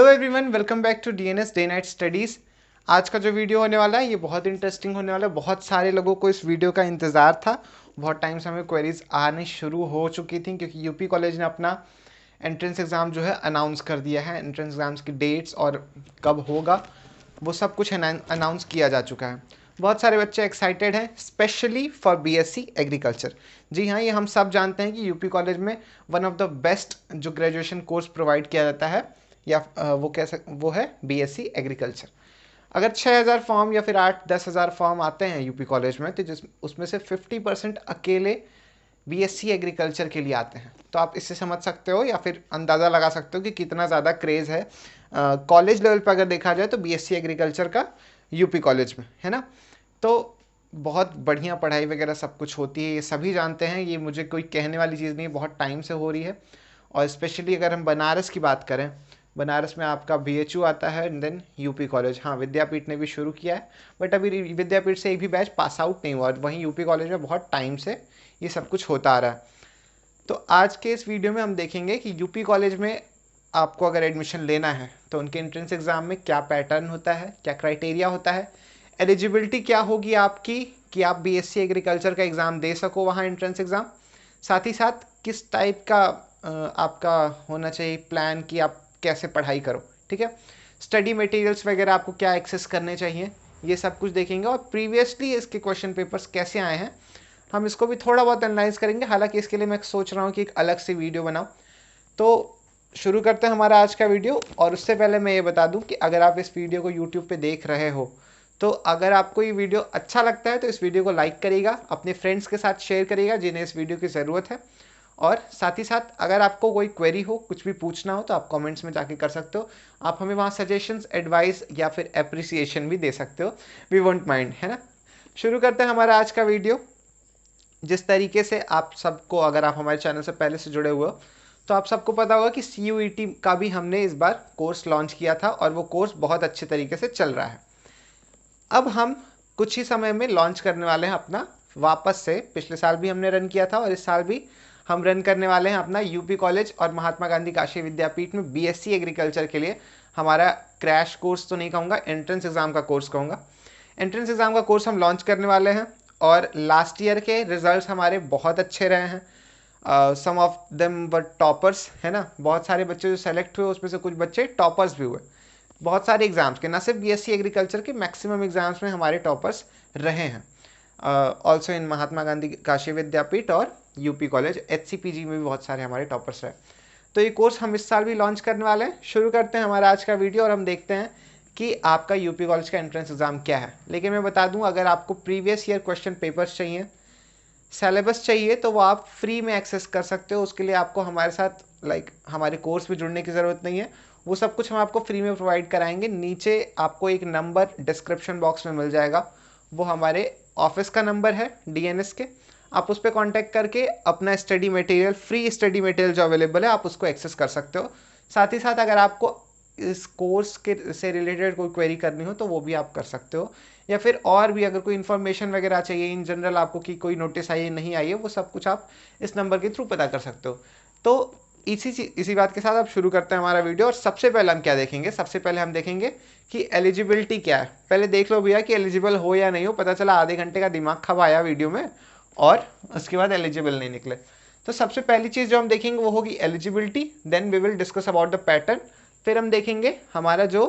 Everyone, welcome back to DNS day night studies. आज का जो वीडियो होने वाला है ये बहुत इंटरेस्टिंग होने वाला है। बहुत सारे लोगों को इस वीडियो का इंतज़ार था। बहुत टाइम से हमें क्वेरीज आने शुरू हो चुकी थी क्योंकि यूपी कॉलेज ने अपना एंट्रेंस एग्ज़ाम जो है अनाउंस कर दिया है। एंट्रेंस एग्ज़ाम्स की डेट्स और कब होगा वो सब कुछ अनाउंस किया जा चुका है। बहुत सारे बच्चे एक्साइटेड हैं, स्पेशली फॉर बीएससी एग्रीकल्चर। जी हाँ, ये हम सब जानते हैं कि यूपी कॉलेज में वन ऑफ द बेस्ट जो ग्रेजुएशन कोर्स प्रोवाइड किया जाता है या वो है बीएससी एग्रीकल्चर। अगर 6,000 फॉर्म या फिर 8-10,000 फॉर्म आते हैं यूपी कॉलेज में, तो जिस उसमें से 50% अकेले बीएससी एग्रीकल्चर के लिए आते हैं। तो आप इससे समझ सकते हो या फिर अंदाज़ा लगा सकते हो कि कितना ज़्यादा क्रेज़ है कॉलेज लेवल पर अगर देखा जाए तो बीएससी एग्रीकल्चर का यूपी कॉलेज में, है ना। तो बहुत बढ़िया पढ़ाई वगैरह सब कुछ होती है, ये सभी जानते हैं, ये मुझे कोई कहने वाली चीज़ नहीं, बहुत टाइम से हो रही है। और स्पेशली अगर हम बनारस की बात करें, बनारस में आपका बीएचयू आता है एंड देन यूपी कॉलेज। हाँ, विद्यापीठ ने भी शुरू किया है, बट अभी विद्यापीठ से एक भी बैच पास आउट नहीं हुआ। वहीं यूपी कॉलेज में बहुत टाइम से ये सब कुछ होता आ रहा है। तो आज के इस वीडियो में हम देखेंगे कि यूपी कॉलेज में आपको अगर एडमिशन लेना है तो उनके एंट्रेंस एग्ज़ाम में क्या पैटर्न होता है, क्या क्राइटेरिया होता है, एलिजिबिलिटी क्या होगी आपकी कि आप बीएससी एग्रीकल्चर का एग्ज़ाम दे सको वहाँ एंट्रेंस एग्ज़ाम। साथ ही साथ किस टाइप का आपका होना चाहिए प्लान कि आप कैसे पढ़ाई करो, ठीक है। स्टडी मटेरियल्स वगैरह आपको क्या एक्सेस करने चाहिए, ये सब कुछ देखेंगे। और प्रीवियसली इसके क्वेश्चन पेपर्स कैसे आए हैं हम इसको भी थोड़ा बहुत एनालाइज करेंगे। हालांकि इसके लिए मैं सोच रहा हूँ कि एक अलग से वीडियो बनाऊँ। तो शुरू करते हैं हमारा आज का वीडियो। और उससे पहले मैं ये बता दूं कि अगर आप इस वीडियो को यूट्यूब पे देख रहे हो तो अगर आपको ये वीडियो अच्छा लगता है तो इस वीडियो को लाइक करिएगा, अपने फ्रेंड्स के साथ शेयर करिएगा जिन्हें इस वीडियो की ज़रूरत है। और साथ ही साथ अगर आपको कोई क्वेरी हो, कुछ भी पूछना हो तो आप कमेंट्स में जाके कर सकते हो। आप हमें वहाँ सजेशंस, एडवाइस या फिर अप्रिसिएशन भी दे सकते हो। वी वोंट माइंड, है ना। शुरू करते हैं हमारा आज का वीडियो। जिस तरीके से आप सबको, अगर आप हमारे चैनल से पहले से जुड़े हुए हो तो आप सबको पता होगा कि CUET का भी हमने इस बार कोर्स लॉन्च किया था और वो कोर्स बहुत अच्छे तरीके से चल रहा है। अब हम कुछ ही समय में लॉन्च करने वाले हैं अपना वापस से, पिछले साल भी हमने रन किया था और इस साल भी हम रन करने वाले हैं अपना यूपी कॉलेज और महात्मा गांधी काशी विद्यापीठ में बीएससी एग्रीकल्चर के लिए हमारा क्रैश कोर्स तो नहीं कहूँगा, एंट्रेंस एग्ज़ाम का कोर्स कहूँगा। एंट्रेंस एग्ज़ाम का कोर्स हम लॉन्च करने वाले हैं और लास्ट ईयर के रिजल्ट्स हमारे बहुत अच्छे रहे हैं। सम ऑफ देम वर टॉपर्स, है ना। बहुत सारे बच्चे जो सेलेक्ट हुए उसमें से कुछ बच्चे टॉपर्स भी हुए। बहुत सारे एग्जाम्स के, ना सिर्फ बीएससी एग्रीकल्चर के, मैक्सिमम एग्जाम्स में हमारे टॉपर्स रहे हैं। ऑल्सो इन महात्मा गांधी काशी विद्यापीठ और यूपी कॉलेज, HCPG में भी बहुत सारे हमारे टॉपर्स रहे। तो ये कोर्स हम इस साल भी लॉन्च करने वाले हैं। शुरू करते हैं हमारा आज का वीडियो और हम देखते हैं कि आपका यूपी कॉलेज का एंट्रेंस एग्ज़ाम क्या है। लेकिन मैं बता दूं, अगर आपको प्रीवियस ईयर क्वेश्चन पेपर्स चाहिए, सिलेबस चाहिए, तो वो आप फ्री में एक्सेस कर सकते हो। उसके लिए आपको हमारे साथ हमारे कोर्स में जुड़ने की ज़रूरत नहीं है। वो सब कुछ हम आपको फ्री में प्रोवाइड कराएंगे। नीचे आपको एक नंबर डिस्क्रिप्शन बॉक्स में मिल जाएगा, वो हमारे ऑफिस का नंबर है DNS के। आप उस पर कॉन्टैक्ट करके अपना study material, free study material जो अवेलेबल है, आप उसको एक्सेस कर सकते हो। साथ ही साथ अगर आपको इस कोर्स के से रिलेटेड कोई क्वेरी करनी हो तो वो भी आप कर सकते हो, या फिर और भी अगर कोई इन्फॉर्मेशन वगैरह चाहिए इन जनरल आपको कि कोई नोटिस आई है नहीं आई है, वो सब कुछ आप इस नंबर के थ्रू पता कर सकते हो। तो इसी बात के साथ आप शुरू करते हैं हमारा वीडियो। और सबसे पहले हम क्या देखेंगे, सबसे पहले हम देखेंगे कि एलिजिबिलिटी क्या है। पहले देख लो भैया कि एलिजिबल हो या नहीं हो। पता चला आधे घंटे का दिमाग खपाया वीडियो में और उसके बाद एलिजिबल नहीं निकले। तो सबसे पहली चीज़ जो हम देखेंगे वो होगी eligibility. Then we will discuss about the pattern. फिर हम देखेंगे हमारा जो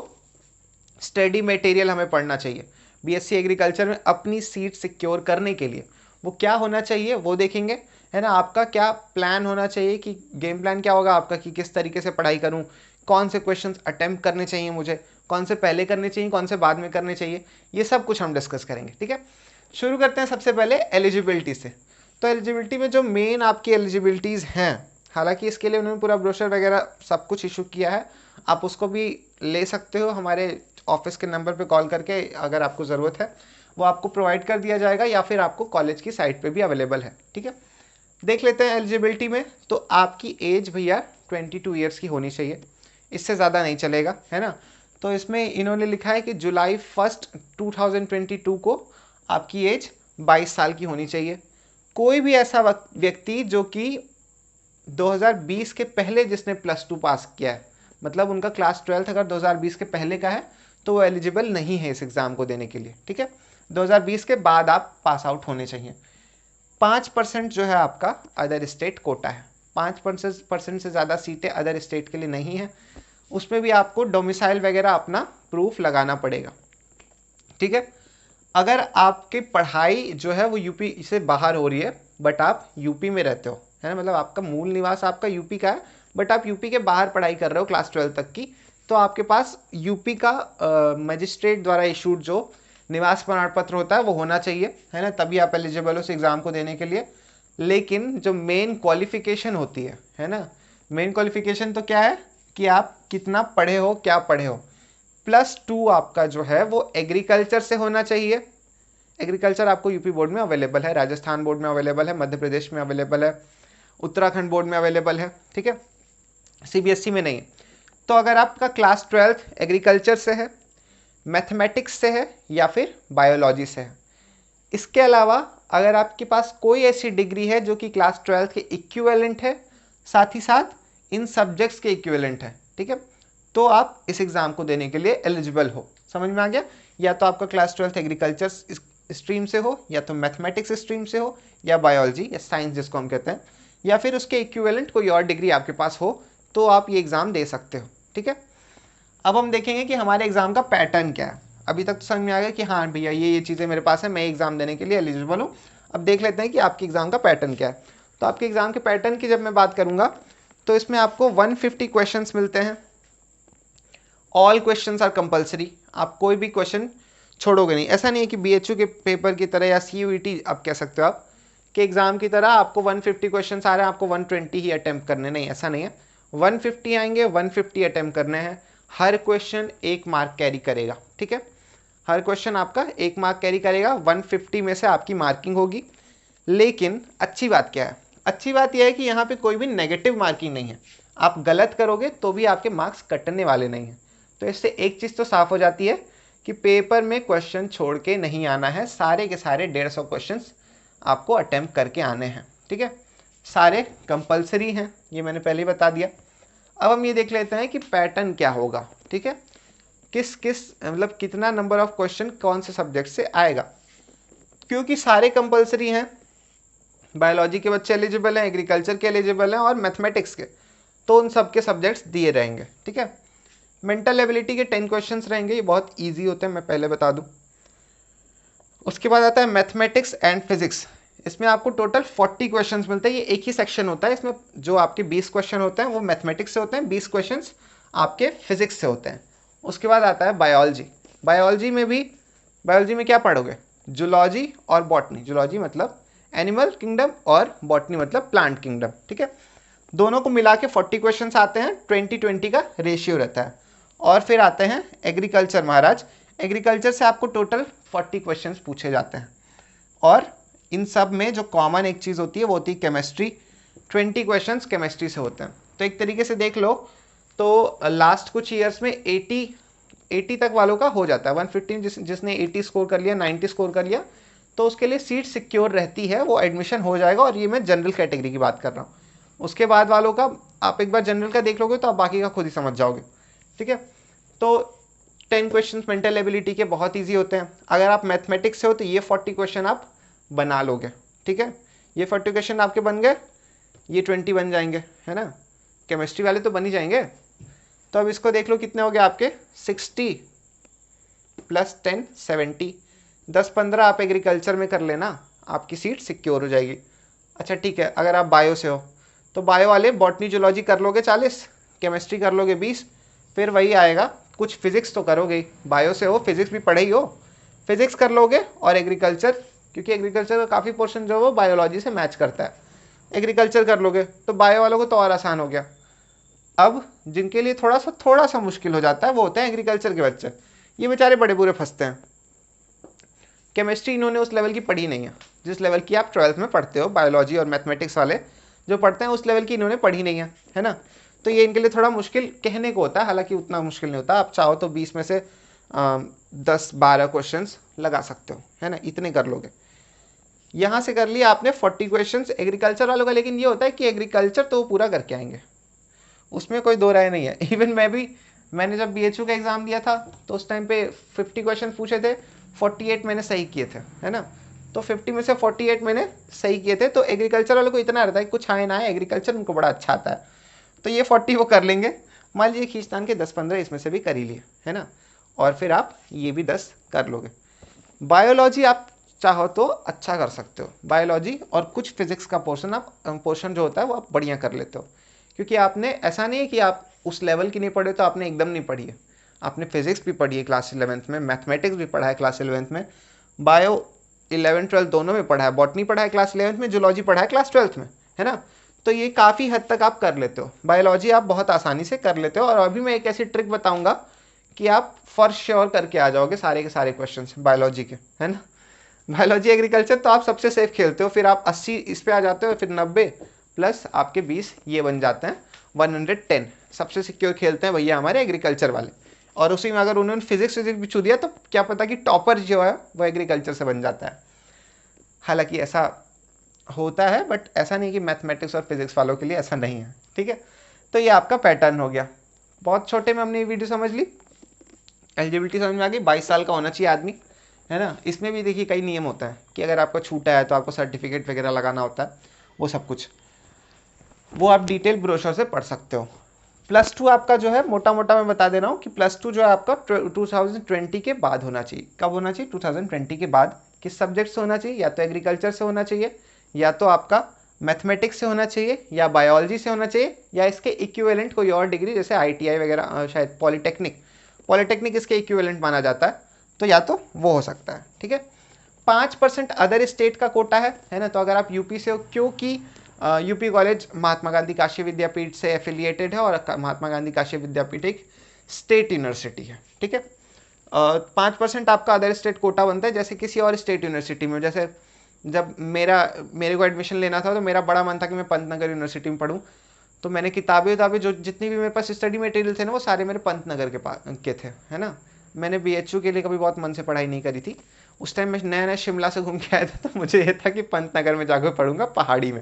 स्टडी मटेरियल हमें पढ़ना चाहिए बीएससी एग्रीकल्चर में अपनी सीट सिक्योर करने के लिए, वो क्या होना चाहिए वो देखेंगे, है ना। आपका क्या प्लान होना चाहिए, कि गेम प्लान क्या होगा आपका, कि किस तरीके से पढ़ाई करूं, कौन से क्वेश्चंस अटेम्प्ट करने चाहिए मुझे, कौन से पहले करने चाहिए, कौन से बाद में करने चाहिए, ये सब कुछ हम डिस्कस करेंगे, ठीक है। शुरू करते हैं सबसे पहले एलिजिबिलिटी से। तो एलिजिबिलिटी में जो मेन आपकी एलिजिबिलिटीज़ हैं, हालांकि इसके लिए उन्होंने पूरा ब्रोशर वगैरह सब कुछ इशू किया है, आप उसको भी ले सकते हो हमारे ऑफिस के नंबर पे कॉल करके, अगर आपको ज़रूरत है वो आपको प्रोवाइड कर दिया जाएगा, या फिर आपको कॉलेज की साइट पे भी अवेलेबल है, ठीक है। देख लेते हैं एलिजिबिलिटी में। तो आपकी एज भैया 22 ईयर्स की होनी चाहिए, इससे ज़्यादा नहीं चलेगा, है ना। तो इसमें इन्होंने लिखा है कि जुलाई 1 2022 को आपकी एज 22 साल की होनी चाहिए। कोई भी ऐसा व्यक्ति जो कि 2020 के पहले जिसने +2 पास किया है, मतलब उनका क्लास 12 अगर 2020 के पहले का है तो वो एलिजिबल नहीं है इस एग्ज़ाम को देने के लिए, ठीक है। 2020 के बाद आप पास आउट होने चाहिए। 5% जो है आपका अदर स्टेट कोटा है, 5% से ज़्यादा सीटें अदर स्टेट के लिए नहीं है। उसमें भी आपको डोमिसाइल वगैरह अपना प्रूफ लगाना पड़ेगा, ठीक है। अगर आपकी पढ़ाई जो है वो यूपी से बाहर हो रही है बट आप यूपी में रहते हो, है ना, मतलब आपका मूल निवास आपका यूपी का है बट आप यूपी के बाहर पढ़ाई कर रहे हो क्लास 12 तक की, तो आपके पास यूपी का मजिस्ट्रेट द्वारा इशूड जो निवास प्रमाण पत्र होता है वो होना चाहिए, है ना, तभी आप एलिजिबल हो उस एग्ज़ाम को देने के लिए। लेकिन जो मेन क्वालिफिकेशन होती है ना, मेन क्वालिफिकेशन तो क्या है कि आप कितना पढ़े हो, क्या पढ़े हो। +2 आपका जो है वो एग्रीकल्चर से होना चाहिए। एग्रीकल्चर आपको यूपी बोर्ड में अवेलेबल है, राजस्थान बोर्ड में अवेलेबल है, मध्य प्रदेश में अवेलेबल है, उत्तराखंड बोर्ड में अवेलेबल है, ठीक है, सीबीएसई में नहीं है। तो अगर आपका क्लास 12 एग्रीकल्चर से है, मैथमेटिक्स से है या फिर बायोलॉजी से है, इसके अलावा अगर आपके पास कोई ऐसी डिग्री है जो कि क्लास 12 के इक्विवेलेंट है, साथ ही साथ इन सब्जेक्ट्स के इक्विवेलेंट है, ठीक है, तो आप इस एग्ज़ाम को देने के लिए एलिजिबल हो। समझ में आ गया? या तो आपका क्लास 12 एग्रीकल्चर स्ट्रीम से हो, या तो मैथमेटिक्स स्ट्रीम से हो, या बायोलॉजी या साइंस जिसको हम कहते हैं, या फिर उसके इक्विवेलेंट कोई और डिग्री आपके पास हो, तो आप ये एग्ज़ाम दे सकते हो, ठीक है। अब हम देखेंगे कि हमारे एग्ज़ाम का पैटर्न क्या है। अभी तक तो समझ में आ गया कि हाँ भैया ये चीज़ें मेरे पास है, मैं एग्ज़ाम देने के लिए एलिजिबल हूँ। अब देख लेते हैं कि आपके एग्ज़ाम का पैटर्न क्या है। तो आपके एग्ज़ाम के पैटर्न की जब मैं बात करूँगा तो इसमें आपको 150 क्वेश्चंस मिलते हैं। ऑल क्वेश्चंस आर कंपलसरी, आप कोई भी क्वेश्चन छोड़ोगे नहीं। ऐसा नहीं है कि बीएचयू के पेपर की तरह या सीयूईटी आप कह सकते हो आप कि एग्ज़ाम की तरह आपको 150 क्वेश्चन आ रहे हैं, आपको 120 ही अटैम्प्ट करने, नहीं, ऐसा नहीं है। 150 आएंगे, 150 अटैम्प्ट करने हैं। हर क्वेश्चन 1 मार्क कैरी करेगा, ठीक है, हर क्वेश्चन आपका 1 मार्क कैरी करेगा। 150 में से आपकी मार्किंग होगी। लेकिन अच्छी बात क्या है? अच्छी बात यह है कि यहाँ पे कोई भी नेगेटिव मार्किंग नहीं है। आप गलत करोगे तो भी आपके मार्क्स कटने वाले नहीं हैं। तो इससे एक चीज़ तो साफ हो जाती है कि पेपर में क्वेश्चन छोड़ के नहीं आना है, सारे के सारे 150 क्वेश्चन आपको अटैम्प्ट करके आने हैं, ठीक है, सारे कंपलसरी हैं, ये मैंने पहले ही बता दिया। अब हम ये देख लेते हैं कि पैटर्न क्या होगा, ठीक है, किस किस मतलब कितना नंबर ऑफ क्वेश्चन कौन से सब्जेक्ट से आएगा। क्योंकि सारे कंपलसरी हैं, बायोलॉजी के बच्चे एलिजिबल हैं, एग्रीकल्चर के एलिजिबल हैं और मैथमेटिक्स के, तो उन सब के सब्जेक्ट्स दिए रहेंगे, ठीक है। मेंटल एबिलिटी के 10 क्वेश्चंस रहेंगे, ये बहुत ईजी होते हैं, मैं पहले बता दूं। उसके बाद आता है मैथमेटिक्स एंड फिजिक्स, इसमें आपको टोटल 40 क्वेश्चंस मिलते हैं। ये एक ही सेक्शन होता है, इसमें जो आपके 20 क्वेश्चन होते हैं वो मैथमेटिक्स से होते हैं, 20 क्वेश्चंस आपके फिजिक्स से होते हैं। उसके बाद आता है बायोलॉजी। बायोलॉजी में क्या पढ़ोगे? जूलॉजी और बॉटनी। जूलॉजी मतलब एनिमल किंगडम और बॉटनी मतलब प्लांट किंगडम, ठीक है। दोनों को मिला के 40 क्वेश्चन आते हैं, 20-20 का रेशियो रहता है। और फिर आते हैं एग्रीकल्चर महाराज। एग्रीकल्चर से आपको टोटल 40 क्वेश्चन पूछे जाते हैं और इन सब में जो कॉमन एक चीज़ होती है वो होती है केमिस्ट्री। 20 क्वेश्चंस केमिस्ट्री से होते हैं। तो एक तरीके से देख लो तो लास्ट कुछ ईयर्स में 80 तक वालों का हो जाता है। 150 जिसने 80 स्कोर कर लिया, 90 स्कोर कर लिया, तो उसके लिए सीट सिक्योर रहती है, वो एडमिशन हो जाएगा। और ये मैं जनरल कैटेगरी की बात कर रहा हूँ। उसके बाद वालों का आप एक बार जनरल का देख लोगे तो आप बाकी का खुद ही समझ जाओगे, ठीक है। तो 10 क्वेश्चन मेंटल एबिलिटी के बहुत ईजी होते हैं। अगर आप मैथमेटिक्स से हो तो ये 40 क्वेश्चन आप बना लोगे, ठीक है। ये 40 क्वेश्चन आपके बन गए, ये 20 बन जाएंगे, है ना। केमिस्ट्री वाले तो बन ही जाएंगे। तो अब इसको देख लो कितने हो गए आपके 60 + 10 70, 10-15 आप एग्रीकल्चर में कर लेना, आपकी सीट सिक्योर हो जाएगी। अच्छा ठीक है, अगर आप बायो से हो तो बायो वाले बॉटनी जूलॉजी कर लोगे 40, केमिस्ट्री कर लोगे 20, फिर वही आएगा। कुछ फिजिक्स तो करोगे, बायो से हो, फिजिक्स भी पढ़े ही हो, फिजिक्स कर लोगे। और एग्रीकल्चर, क्योंकि एग्रीकल्चर का काफ़ी पोर्शन जो है वो बायोलॉजी से मैच करता है, एग्रीकल्चर कर लोगे तो बायो वालों को तो और आसान हो गया। अब जिनके लिए थोड़ा सा मुश्किल हो जाता है वो होते हैं एग्रीकल्चर के बच्चे। ये बेचारे बड़े बुरे फंसते हैं। केमिस्ट्री इन्होंने उस लेवल की पढ़ी नहीं है जिस लेवल की आप 12th में पढ़ते हो। बायोलॉजी और मैथमेटिक्स वाले जो पढ़ते हैं उस लेवल की इन्होंने पढ़ी नहीं है ना। तो ये इनके लिए थोड़ा मुश्किल कहने को होता है, हालांकि उतना मुश्किल नहीं होता। आप चाहो तो 20 में से 10-12 क्वेश्चंस लगा सकते हो, है ना, इतने कर लोगे। यहाँ से कर लिया आपने 40 क्वेश्चंस एग्रीकल्चर वालों का। लेकिन ये होता है कि एग्रीकल्चर तो वो पूरा करके आएंगे, उसमें कोई दो राय नहीं है। इवन मैंने जब BHU का एग्ज़ाम दिया था तो उस टाइम पे 50 क्वेश्चन पूछे थे, 48 मैंने सही किए थे, है ना। तो 50 में से 48 मैंने सही किए थे। तो एग्रीकल्चर वालों को इतना रहता है कि कुछ आए ना आए, एग्रीकल्चर उनको बड़ा अच्छा आता है, तो ये 40 वो कर लेंगे। मान लीजिए खींचतान के 10-15 इसमें से भी कर ही लिए, है ना, और फिर आप ये भी 10 कर लोगे। बायोलॉजी आप चाहो तो अच्छा कर सकते हो, बायोलॉजी और कुछ फिजिक्स का पोर्शन जो होता है वो आप बढ़िया कर लेते हो, क्योंकि आपने ऐसा नहीं है कि आप उस लेवल की नहीं पढ़े तो आपने एकदम नहीं पढ़ी है। आपने फिजिक्स भी पढ़ी है क्लास 11th में, मैथमेटिक्स भी पढ़ा है क्लास 11th में, बायो 11-12 दोनों में पढ़ा है, बॉटनी पढ़ा है क्लास 11th में, जूलॉजी पढ़ा है क्लास 12th में, है ना। तो ये काफ़ी हद तक आप कर लेते हो, बायोलॉजी आप बहुत आसानी से कर लेते हो। और अभी मैं एक ऐसी ट्रिक बताऊंगा कि आप फॉर श्योर करके आ जाओगे सारे के सारे क्वेश्चन बायोलॉजी के, है ना। बायोलॉजी एग्रीकल्चर तो आप सबसे सेफ खेलते हो, फिर आप 80 इस पे आ जाते हो, फिर 90 प्लस आपके 20 ये बन जाते हैं 110। सबसे सिक्योर खेलते हैं भैया हमारे एग्रीकल्चर वाले। और उसी में अगर उन्होंने फिजिक्स भी छू दिया तो क्या पता कि टॉपर जो है वो एग्रीकल्चर से बन जाता है। हालांकि ऐसा होता है, बट ऐसा नहीं कि मैथमेटिक्स और फिजिक्स वालों के लिए ऐसा नहीं है, ठीक है। तो ये आपका पैटर्न हो गया। बहुत छोटे में हमने ये वीडियो समझ ली, एलिजिबिलिटी समझ में आ गई। 22 साल का होना चाहिए आदमी, है ना। इसमें भी देखिए कई नियम होता है कि अगर आपका छूटा है तो आपको सर्टिफिकेट वगैरह लगाना होता है, वो सब कुछ वो आप डिटेल ब्रोशर से पढ़ सकते हो। +2 आपका जो है मोटा मोटा मैं बता दे रहा हूँ कि +2 जो है आपका 2020 के बाद होना चाहिए। कब होना चाहिए? 2020 के बाद। किस सब्जेक्ट से होना चाहिए? या तो एग्रीकल्चर से होना चाहिए, या तो आपका मैथमेटिक्स से होना चाहिए, या बायोलॉजी से होना चाहिए, या इसके इक्विवेलेंट कोई और डिग्री जैसे ITI वगैरह, शायद पॉलिटेक्निक इसके इक्विवेलेंट माना जाता है, तो या तो वो हो सकता है, ठीक है। 5% अदर स्टेट का कोटा है ना। तो अगर आप यूपी से हो, क्योंकि यूपी कॉलेज महात्मा गांधी काशी विद्यापीठ से एफिलिएटेड है, और महात्मा गांधी काशी विद्यापीठ एक स्टेट यूनिवर्सिटी है, ठीक है। 5% आपका अदर स्टेट कोटा बनता है, जैसे किसी और स्टेट यूनिवर्सिटी में। जैसे जब मेरे को एडमिशन लेना था तो मेरा बड़ा मन था कि मैं पंतनगर यूनिवर्सिटी में पढूं, तो मैंने किताबें जो जितनी भी मेरे पास स्टडी मटेरियल थे ना, वो सारे मेरे पंतनगर के थे, है ना। मैंने BHU के लिए कभी बहुत मन से पढ़ाई नहीं करी थी। उस टाइम मैं नया नया शिमला से घूम के आया था, तो मुझे ये था कि पंतनगर में जाकर पढ़ूंगा, पहाड़ी में।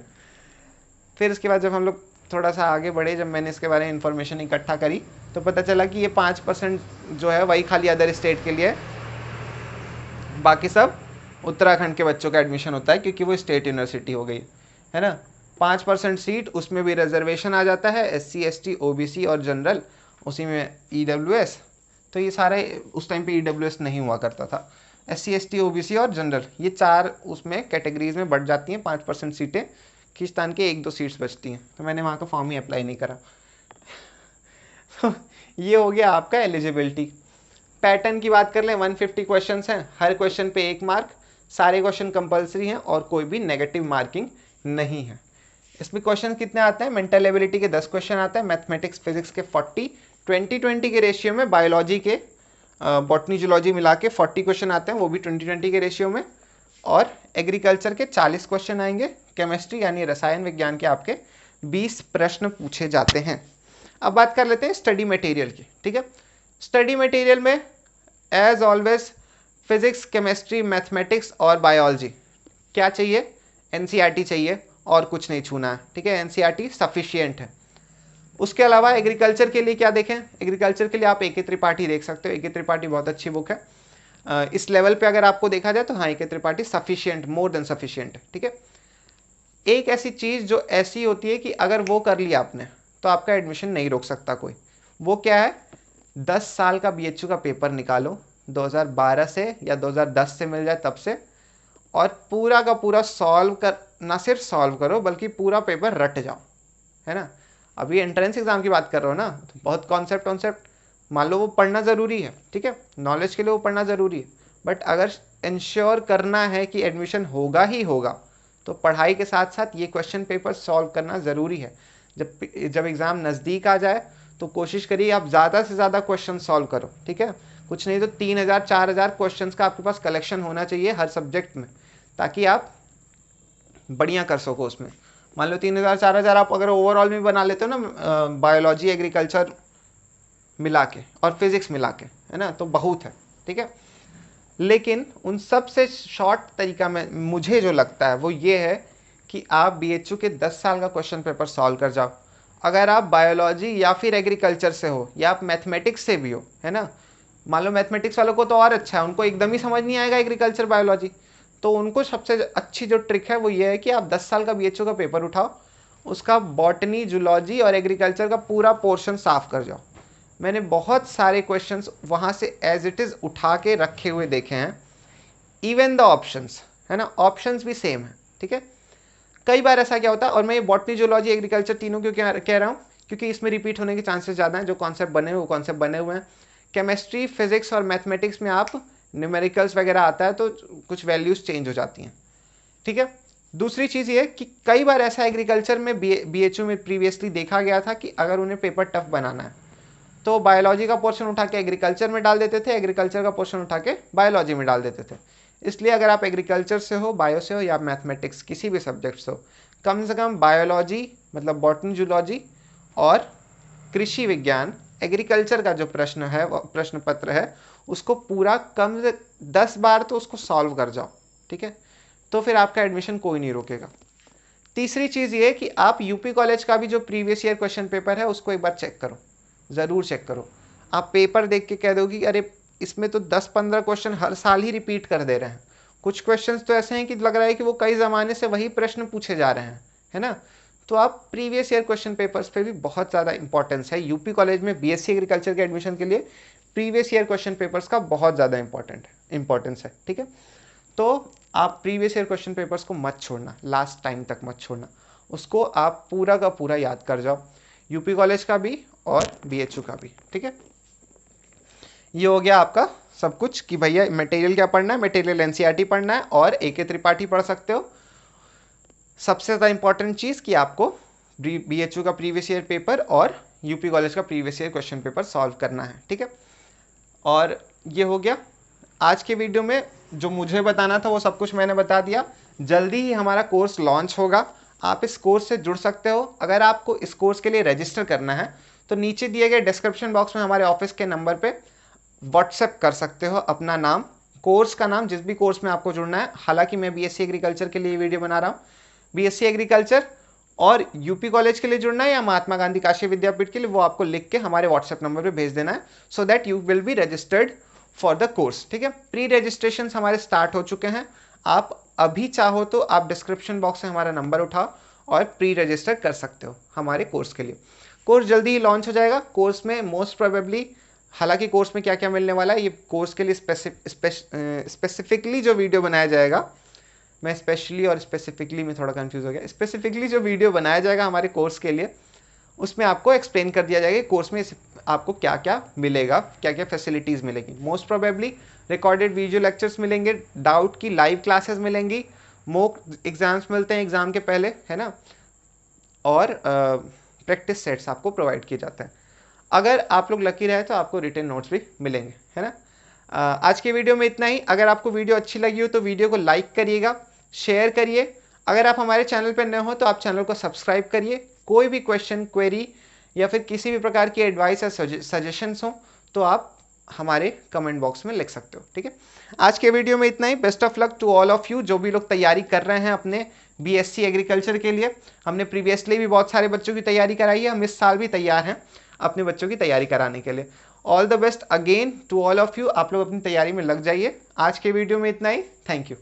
फिर इसके बाद जब हम लोग थोड़ा सा आगे बढ़े, जब मैंने इसके बारे में इन्फॉर्मेशन इकट्ठा करी, तो पता चला कि ये 5% जो है वही खाली अदर स्टेट के लिए, बाकी सब उत्तराखंड के बच्चों का एडमिशन होता है, क्योंकि वो स्टेट यूनिवर्सिटी हो गई, है ना। 5% सीट, उसमें भी रिजर्वेशन आ जाता है, SC ST OBC और जनरल, उसी में EWS। तो ये सारे उस टाइम पे EWS नहीं हुआ करता था, SC ST OBC और जनरल, ये 4 उसमें कैटेगरीज में बढ़ जाती हैं। 5% सीटें, खींचतान के 1-2 सीट्स बचती हैं, तो मैंने वहाँ का फॉर्म ही अप्लाई नहीं करा। तो ये हो गया आपका एलिजिबिलिटी। पैटर्न की बात कर लें, 150 क्वेश्चन हैं, हर क्वेश्चन पे 1 मार्क, सारे क्वेश्चन कंपलसरी हैं और कोई भी नेगेटिव मार्किंग नहीं है। इसमें क्वेश्चन कितने आते हैं? मेंटल एबिलिटी के 10 क्वेश्चन आते हैं, मैथमेटिक्स फिजिक्स के 40, 20-20 के रेशियो में, बायोलॉजी के बॉटनी जूलॉजी मिला के 40 क्वेश्चन आते हैं, वो भी 20-20 के रेशियो में। और एग्रीकल्चर के 40 क्वेश्चन आएंगे, केमिस्ट्री यानी रसायन विज्ञान के आपके 20 प्रश्न पूछे जाते हैं। अब बात कर लेते हैं स्टडी मटेरियल की, ठीक है। स्टडी मटेरियल में as always physics, chemistry, mathematics और बायोलॉजी क्या चाहिए? NCERT चाहिए, और कुछ नहीं छूना है, ठीक है। NCERT सफिशियंट है। उसके अलावा एग्रीकल्चर के लिए क्या देखें? एग्रीकल्चर के लिए आप AK त्रिपाठी देख सकते हो। AK त्रिपाठी बहुत अच्छी बुक है। इस लेवल पे अगर आपको देखा जाए तो हाँ, AK Tripathi sufficient, more than sufficient है, ठीक है। एक ऐसी चीज़ जो ऐसी होती है कि अगर वो कर लिया आपने तो आपका एडमिशन नहीं रोक सकता कोई। वो क्या है? 10 साल का BHU का पेपर निकालो, 2012 से या 2010 से मिल जाए तब से, और पूरा का पूरा सॉल्व कर, ना सिर्फ सॉल्व करो बल्कि पूरा पेपर रट जाओ, है ना। अभी एंट्रेंस एग्जाम की बात कर रहे हो ना, तो बहुत कॉन्सेप्ट मान लो वो पढ़ना ज़रूरी है, ठीक है, नॉलेज के लिए वो पढ़ना ज़रूरी है। बट अगर इंश्योर करना है कि एडमिशन होगा ही होगा, तो पढ़ाई के साथ साथ ये क्वेश्चन पेपर सॉल्व करना ज़रूरी है। जब एग्ज़ाम नज़दीक आ जाए तो कोशिश करिए आप ज़्यादा से ज़्यादा क्वेश्चन सॉल्व करो, ठीक है। कुछ नहीं तो 3000-4000 क्वेश्चन का आपके पास कलेक्शन होना चाहिए हर सब्जेक्ट में, ताकि आप बढ़िया कर सको उसमें। मान लो 3000-4000 आप अगर ओवरऑल में बना लेते हो ना, बायोलॉजी एग्रीकल्चर मिला के और फिजिक्स मिला के, है ना, तो बहुत है, ठीक है। लेकिन उन सब से शॉर्ट तरीका में मुझे जो लगता है वो ये है कि आप BHU के 10 साल का क्वेश्चन पेपर सॉल्व कर जाओ। अगर आप बायोलॉजी या फिर एग्रीकल्चर से हो या आप मैथमेटिक्स से भी हो, है ना, मान लो मैथमेटिक्स वालों को तो और अच्छा है, उनको एकदम ही समझ नहीं आएगा एग्रीकल्चर बायोलॉजी, तो उनको सबसे अच्छी जो ट्रिक है वो ये है कि आप 10 साल का बीएचओ का पेपर उठाओ, उसका बॉटनी, जूलॉजी और एग्रीकल्चर का पूरा पोर्शन साफ कर जाओ। मैंने बहुत सारे क्वेश्चंस वहाँ से एज इट इज़ उठा के रखे हुए देखे हैं, इवन द ऑप्शंस, है ना, ऑप्शंस भी सेम है, ठीक है। कई बार ऐसा क्या होता है, और मैं ये बॉटनी, जूलॉजी, एग्रीकल्चर तीनों क्यों कह रहा हूँ, क्योंकि इसमें रिपीट होने के चांसेस ज़्यादा हैं। जो कॉन्सेप्ट बने हुए वो कॉन्सेप्ट बने हुए हैं। केमिस्ट्री, फिजिक्स और मैथमेटिक्स में आप न्यूमेरिकल्स वगैरह आता है तो कुछ वैल्यूज चेंज हो जाती हैं, ठीक है। दूसरी चीज़ ये कि कई बार ऐसा एग्रीकल्चर में बीएचयू में प्रीवियसली देखा गया था कि अगर उन्हें पेपर टफ बनाना है तो बायोलॉजी का पोर्शन उठा के एग्रीकल्चर में डाल देते थे, एग्रीकल्चर का पोर्शन उठा के बायोलॉजी में डाल देते थे। इसलिए अगर आप एग्रीकल्चर से हो, बायो से हो या मैथमेटिक्स किसी भी सब्जेक्ट से हो, कम से कम बायोलॉजी मतलब बॉटनी, जूलॉजी और कृषि विज्ञान, एग्रीकल्चर का जो प्रश्न है, प्रश्न पत्र है, उसको पूरा कम से 10 बार तो उसको सॉल्व कर जाओ, ठीक है, तो फिर आपका एडमिशन कोई नहीं रोकेगा। तीसरी चीज़ ये कि आप यूपी कॉलेज का भी जो प्रीवियस ईयर क्वेश्चन पेपर है उसको एक बार चेक करो, ज़रूर चेक करो। आप पेपर देख के कह दोगे कि अरे इसमें तो 10-15 क्वेश्चन हर साल ही रिपीट कर दे रहे हैं। कुछ क्वेश्चंस तो ऐसे हैं कि लग रहा है कि वो कई ज़माने से वही प्रश्न पूछे जा रहे हैं, है ना। तो आप प्रीवियस ईयर क्वेश्चन पेपर्स पे भी बहुत ज़्यादा इंपॉर्टेंस है। यूपी कॉलेज में बीएससी एग्रीकल्चर के एडमिशन के लिए प्रीवियस ईयर क्वेश्चन पेपर्स का बहुत ज़्यादा इंपॉर्टेंस है, ठीक है। तो आप प्रीवियस ईयर क्वेश्चन पेपर्स को मत छोड़ना, लास्ट टाइम तक मत छोड़ना, उसको आप पूरा का पूरा याद कर जाओ, यूपी कॉलेज का भी और बीएचयू का भी, ठीक है। ये हो गया आपका सब कुछ कि भैया मटेरियल क्या पढ़ना है, मटेरियल एनसीईआरटी पढ़ना है और एके त्रिपाठी पढ़ सकते हो। सबसे ज़्यादा इंपॉर्टेंट चीज़ कि आपको बीएचयू का प्रीवियस ईयर पेपर और यूपी कॉलेज का previous year question paper solve करना है, ठीक है। और ये हो गया आज के वीडियो में, जो मुझे बताना था वो सब कुछ मैंने बता दिया। जल्दी ही हमारा कोर्स लॉन्च होगा, आप इस कोर्स से जुड़ सकते हो। अगर आपको इस कोर्स के लिए रजिस्टर करना है तो नीचे दिए गए डिस्क्रिप्शन बॉक्स में हमारे ऑफिस के नंबर पे व्हाट्सएप कर सकते हो अपना नाम, कोर्स का नाम, जिस भी कोर्स में आपको जुड़ना है। हालांकि मैं बीएससी एग्रीकल्चर के लिए वीडियो बना रहा हूँ, बीएससी एग्रीकल्चर और यूपी कॉलेज के लिए जुड़ना है या महात्मा गांधी काशी विद्यापीठ के लिए, वो आपको लिख के हमारे व्हाट्सएप नंबर पे भेज देना है, so that you will be registered for the course, ठीक है। प्री रजिस्ट्रेशन हमारे स्टार्ट हो चुके हैं। आप अभी चाहो तो आप डिस्क्रिप्शन बॉक्स से हमारा नंबर उठाओ और प्री रजिस्टर कर सकते हो हमारे कोर्स के लिए। कोर्स जल्दी ही लॉन्च हो जाएगा। कोर्स में मोस्ट प्रोबेबली, हालांकि कोर्स में क्या क्या मिलने वाला है, ये कोर्स के लिए स्पेसिफिकली जो वीडियो बनाया जाएगा, मैं स्पेशली और स्पेसिफिकली में थोड़ा कंफ्यूज हो गया, स्पेसिफिकली जो वीडियो बनाया जाएगा हमारे कोर्स के लिए, उसमें आपको एक्सप्लेन कर दिया जाएगा कोर्स में आपको क्या क्या मिलेगा, क्या क्या फैसिलिटीज़ मिलेगी। Most probably recorded video lectures मिलेंगे, डाउट की लाइव क्लासेस मिलेंगी, मॉक एग्जाम्स मिलते हैं एग्ज़ाम के पहले, है ना, और प्रैक्टिस सेट्स आपको प्रोवाइड किए जाते हैं। अगर आप लोग लकी रहे तो आपको रिटन नोट्स भी मिलेंगे, है ना। आज के वीडियो में इतना ही। अगर आपको वीडियो अच्छी लगी हो तो वीडियो को लाइक करिएगा, शेयर करिए। अगर आप हमारे चैनल पर नए हो तो आप चैनल को सब्सक्राइब करिए। कोई भी क्वेश्चन, क्वेरी या फिर किसी भी प्रकार की एडवाइस या सजेशंस हो तो आप हमारे कमेंट बॉक्स में लिख सकते हो, ठीक है। आज के वीडियो में इतना ही। Best of luck to all of you, जो भी लोग तैयारी कर रहे हैं अपने बीएससी एग्रीकल्चर के लिए। हमने प्रीवियसली भी बहुत सारे बच्चों की तैयारी कराई है, हम इस साल भी तैयार हैं अपने बच्चों की तैयारी कराने के लिए। All the best again to all of you. आप लोग अपनी तैयारी में लग जाइए। आज के वीडियो में इतना ही। Thank you.